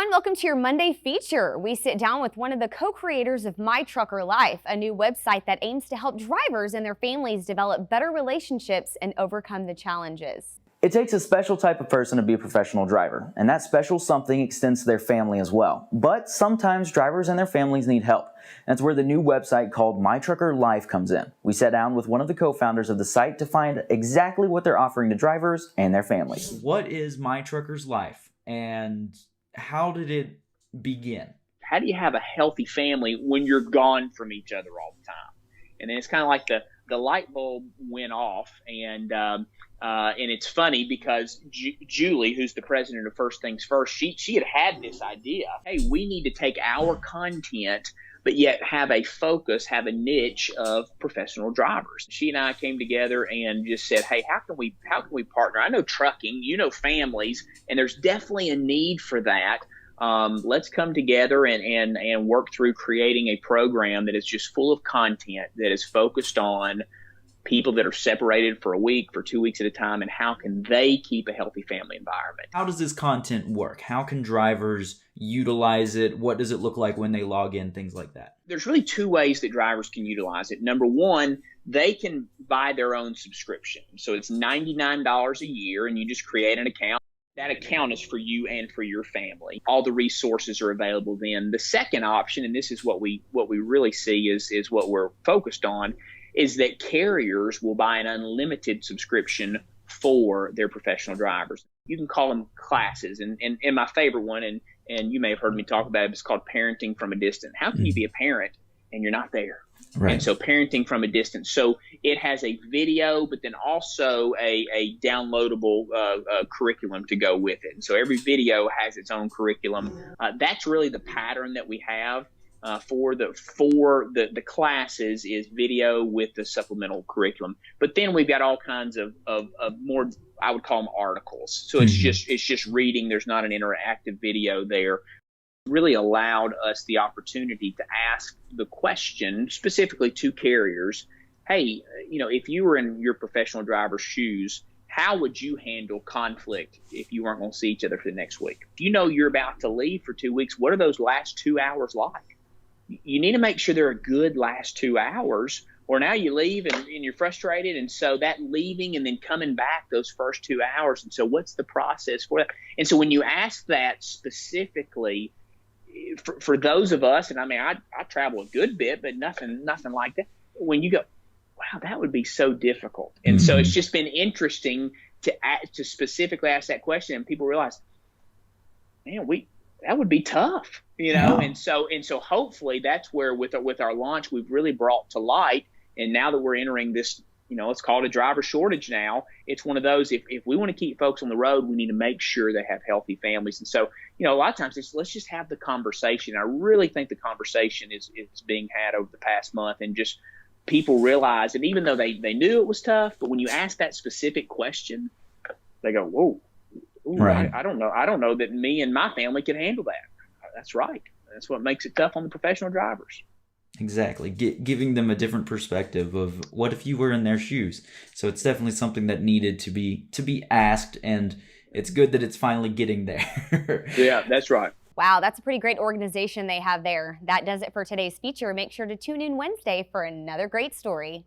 everyone, welcome to your Monday feature. We sit down with one of the co-creators of My Trucker Life, a new website that aims to help drivers and their families develop better relationships and overcome the challenges. It takes a special type of person to be a professional driver, and that special something extends to their family as well. But sometimes drivers and their families need help. That's where the new website called My Trucker Life comes in. We sat down with one of the co-founders of the site to find exactly what they're offering to drivers and their families. What is My Trucker's Life, and how did it begin? How do you have a healthy family when you're gone from each other all the time? And then it's kind of like the light bulb went off, and it's funny because Julie, who's the president of First Things First, she had this idea. Hey, we need to take our content, but yet have a focus, have a niche of professional drivers. She and I came together and just said, hey, how can we partner? I know trucking, you know, families, and there's definitely a need for that. Let's come together and work through creating a program that is just full of content that is focused on people that are separated for a week, for 2 weeks at a time, and how can they keep a healthy family environment. How does this content work? How can drivers utilize it? What does it look like when they log in? Things like that. There's really two ways that drivers can utilize it. Number one, they can buy their own subscription. So it's $99 a year, and you just create an account. That account is for you and for your family. All the resources are available then. The second option, and this is what we really see is what we're focused on, is that carriers will buy an unlimited subscription for their professional drivers. You can call them classes. And my favorite one, and you may have heard me talk about it, it's called Parenting from a Distance. How can you be a parent and you're not there? Right. And so Parenting from a Distance. So it has a video, but then also a downloadable curriculum to go with it. And so every video has its own curriculum. That's really the pattern that we have. For the classes is video with the supplemental curriculum, but then we've got all kinds of more, I would call them articles. So it's just reading. There's not an interactive video there. Really allowed us the opportunity to ask the question specifically to carriers. Hey, you know, if you were in your professional driver's shoes, how would you handle conflict if you weren't going to see each other for the next week? If you know you're about to leave for 2 weeks, what are those last 2 hours like? You need to make sure they're a good last 2 hours, or now you leave and you're frustrated. And so that leaving and then coming back those first 2 hours. And so what's the process for that? And so when you ask that specifically for those of us, and I mean, I travel a good bit, but nothing like that. When you go, wow, that would be so difficult. And so it's just been interesting to specifically ask that question, and people realize, man, that would be tough, you know? Yeah. And so hopefully that's where with our launch, we've really brought to light. And now that we're entering this, you know, it's called a driver shortage now. It's one of those, if we want to keep folks on the road, we need to make sure they have healthy families. And so, you know, a lot of times let's just have the conversation. I really think the conversation is being had over the past month, and just people realize that even though they knew it was tough, but when you ask that specific question, they go, whoa. Ooh, right. I don't know that me and my family can handle that. That's right. That's what makes it tough on the professional drivers. Exactly. Giving them a different perspective of what if you were in their shoes. So it's definitely something that needed to be asked, and it's good that it's finally getting there. Yeah, that's right. Wow, that's a pretty great organization they have there. That does it for today's feature. Make sure to tune in Wednesday for another great story.